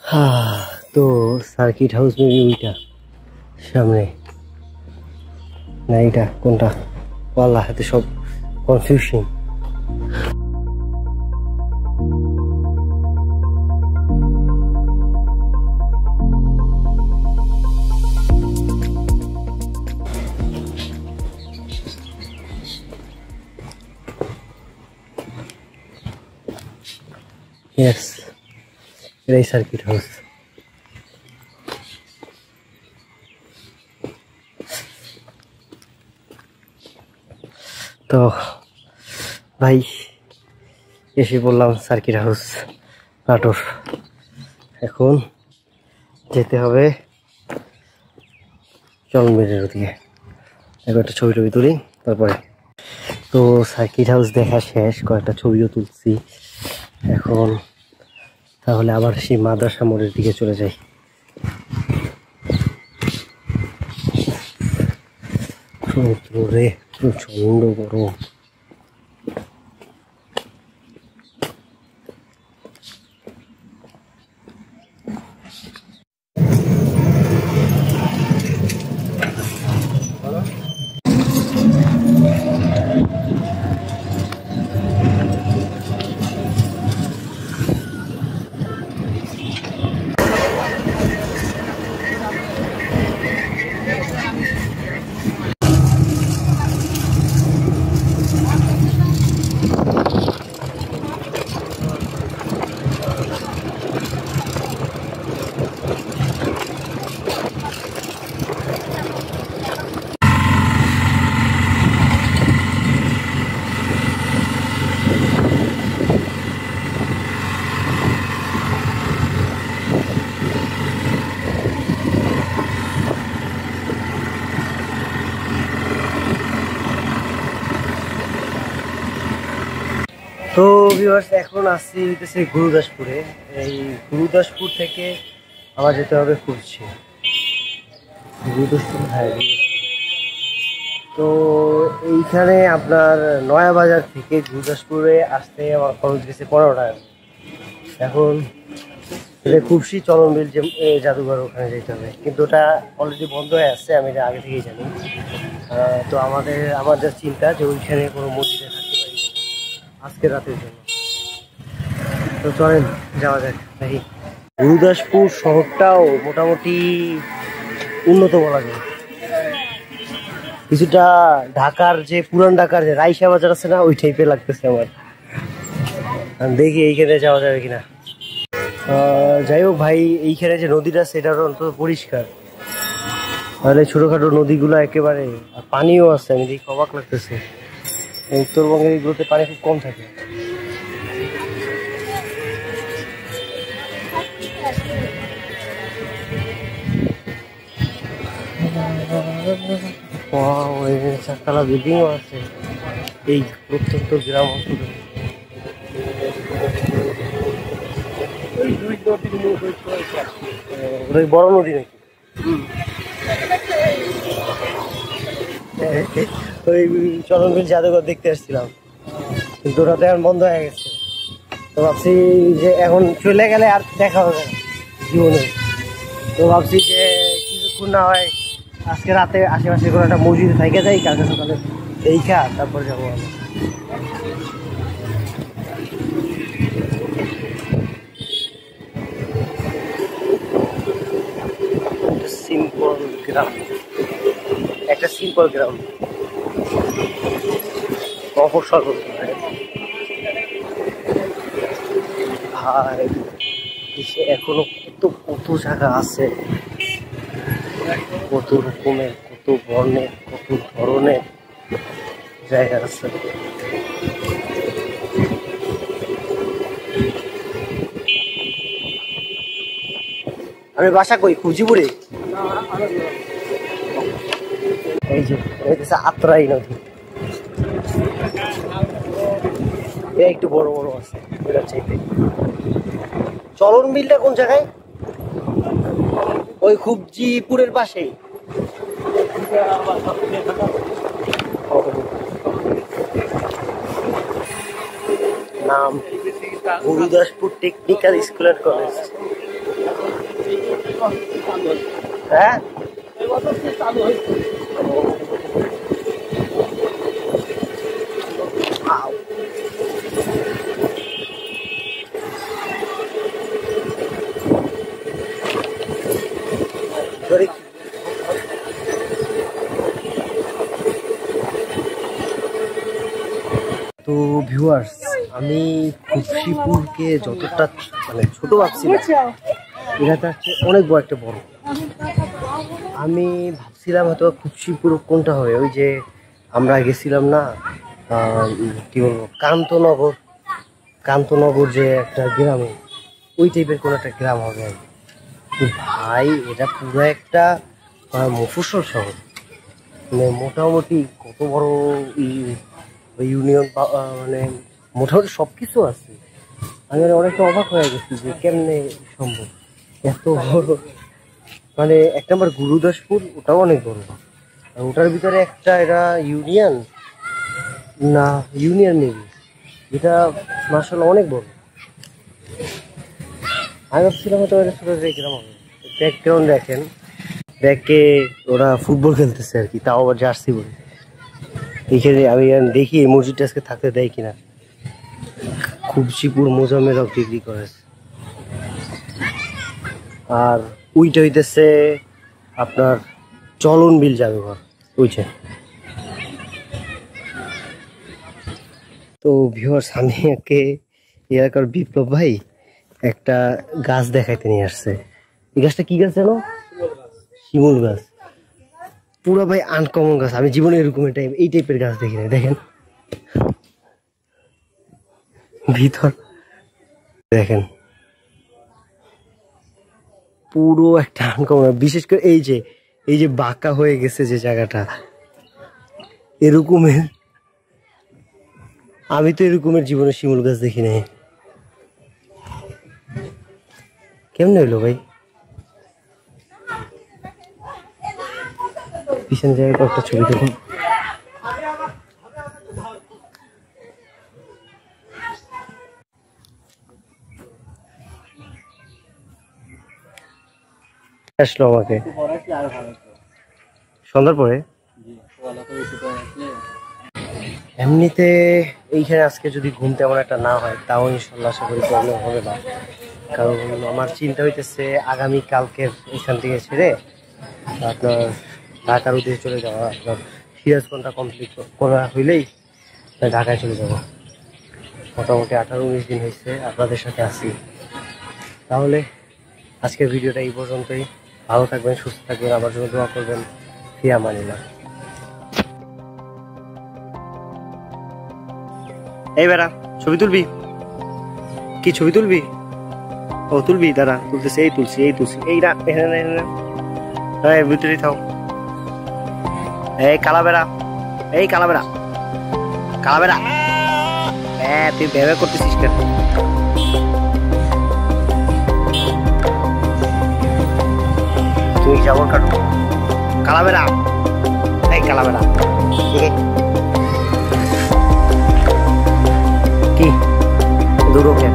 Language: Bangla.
তো সার্কিট হাউস মেবি ওইটা সামনে না, এটা কোনটা আল্লাহ, হাতে সব কনফিউশন। Yes, এটাই সার্কিট হাউস। তো ভাই এসে বললাম সার্কিট হাউস নাটোর। এখন যেতে হবে চলনবিলের ওদিকে, এখন একটা ছবি টবি তুলি তারপরে। তো সার্কিট হাউস দেখা শেষ, কয়েকটা ছবিও তুলছি। এখন তাহলে আবার সেই মাদ্রাসা মোড়ের দিকে চলে যাই। সমুদ্রে প্রচন্ড গরম। তো ভিউয়ার্স, এখন আসছি হইতেছে গুরুদাসপুরে। এই গুরুদাসপুর থেকে আবার যেতে হবে কুর্চি। গুরুদাসপুর, হ্যাঁ। তো এইখানে আপনার নয়া বাজার থেকে গুরুদাসপুরে আসতে আমার খরচ গেছে 15 টাকা। এখন খুবশি চলনবিল যে জাদুঘর, ওখানে যেতে হবে, কিন্তু ওটা অলরেডি বন্ধ হয়ে আসছে, আমি এটা আগে থেকেই জানি। তো আমার যা চিন্তা যে ওইখানে কোনো মসজিদে থাকতে পারি আজকে রাতের জন্য। তো চলেন যাওয়া যাক ভাই। গুরুদাসপুর শহরটাও মোটামুটি উন্নত বলা যায়, কিছুটা ঢাকার যে পুরান ঢাকার যে রাইসা বাজার আছে না, ওই টাইপের লাগতেছে আমার। দেখি এইখানে যাওয়া যাবে কিনা। যাই হোক ভাই, এইখানে যে নদীটা সেটা অন্তত পরিষ্কার, তাহলে ছোটখাটো নদীগুলো একেবারে, আর পানিও আছে, আমি দেখি অবাক লাগতেছে। উত্তরবঙ্গের এগুলোতে পানি খুব কম থাকে। চারতলা বিল্ডিংও আছে এই প্রত্যন্ত গ্রাম অঞ্চলে। বড় নদী নাকি? ওই চলনবিল জাদুঘর দেখতে আসছিলাম, কিন্তু ওটা তো এখন বন্ধ হয়ে গেছে। তো ভাবছি যে এখন চলে গেলে আর দেখা হবে না জীবনে। তো ভাবছি যে কিছুক্ষণ না হয় আজকে রাতে আশেপাশে কোনো একটা মসজিদে থেকে যাই, কালকে সকালে দেখা তারপর যাবো আমি। সিম্পল গ্রাম, একটা সিম্পল গ্রাম, অবসর করতে হয় ভাই। এখনো কত জায়গা আছে, কত রকমের, কত বর্ণের, কত ধরনের জায়গা আছে। আমি বাসা কই? খুজিপুরে। এই যে আত্রাই নদী, একটু বড় বড় আছে এটা চাইতে। চলন বিলটা কোন জায়গায়? ওই খুবজিপুরের পাশেই। নাম Gurudaspur technical school and college. হ্যাঁ তো ভিউয়ার্স, আমি খুশিপুরকে যতটা মানে ছোট ভাবছিলাম, এটা হচ্ছে অনেক বড় একটা বড়। আমি ভাবছিলাম হয়তো খুশিপুর কোনটা হবে, ওই যে আমরা গেছিলাম না কি বলবো কান্তনগর যে একটা গ্রামে, ওই টাইপের কোনো একটা গ্রাম হবে। ভাই এটা পুরো একটা মফস্বল শহর, মানে মোটামুটি কত বড় ইউনিয়ন, মানে মোটামুটি সব কিছু আছে। আমি অনেকটা অবাক হয়ে গেছি যে কেমনে সম্ভব এত বড়। মানে এক নম্বর গুরুদাসপুর, ওটাও অনেক বড়, আর ওটার ভিতরে একটা এরা ইউনিয়ন নেই, যেটা মার্শাল অনেক বড়। আমি ভাবছিলাম হয়তো ছোট গ্রাম হবে। ব্যাকগ্রাউন্ড দেখেন, ব্যাকে ওরা ফুটবল খেলতেছে আর কি, তাও আবার জার্সি বলে। এইখানে আমি দেখি এই মসজিদটা আজকে থাকতে দেয় কিনা। খুবশিপুর মোজাম্মেল হক ডিগ্রি কলেজ। আর ওইটা হইতেছে আপনার চলন বিল জাদুঘর, ওইটা। তো ভিউয়ার্স, আমি একে এলাকার বিপ্লব ভাই একটা গাছ দেখাইতে নিয়ে আসছে। এই গাছটা কি গাছ জানো? শিমুল গাছ। পুরো ভাই আনকমন গাছ, আমি জীবনে এরকম এই টাইপের গাছ দেখি না। দেখেন ভিতর, দেখেন পুরো একটা আনকমন। বিশেষ করে এই যে বাঁকা হয়ে গেছে যে জায়গাটা, এরকমের আমি তো এরকমের জীবনে শিমুল গাছ দেখি নাই। কেমনে হইলো ভাই? পিছনে জায়গায় একটা ছবি দেখুন। আসলো আমাকে সন্ধ্যার পরে। এমনিতে এইখানে আজকে যদি ঘুম তেমন একটা না হয়, তাও ইনশাল্লাহ আশা করি প্রবলেম হবে না। কারণ আমার চিন্তা হইতেছে আগামী কালকের এখান থেকে ছেড়ে আপনার ঢাকার উদ্দেশ্যে চলে যাওয়া। আপনার সিরাজগঞ্জটা কমপ্লিট করা হইলেই ঢাকায় চলে যাব। মোটামুটি 18-19 দিন হয়েছে আপনাদের সাথে আছি। তাহলে আজকের ভিডিওটা এই পর্যন্তই। ভালো থাকবেন, সুস্থ থাকবেন, আমার জন্য দোয়া করবেন। ফি আমানিল্লাহ। এই বেড়া, ছবি তুলবি? কি ছবি তুলবি? ও তুলবি, দাঁড়া তুলতেছে। এই তুলছি এইটা ভিতরে থাও। এই কালাবেড়া, কালাবেড়া, হ্যাঁ তুই ভেবে করতেছিস কেন? তুই যাবর কাটো কালাবেড়া, এই কালাবেড়া কি দূর কেন?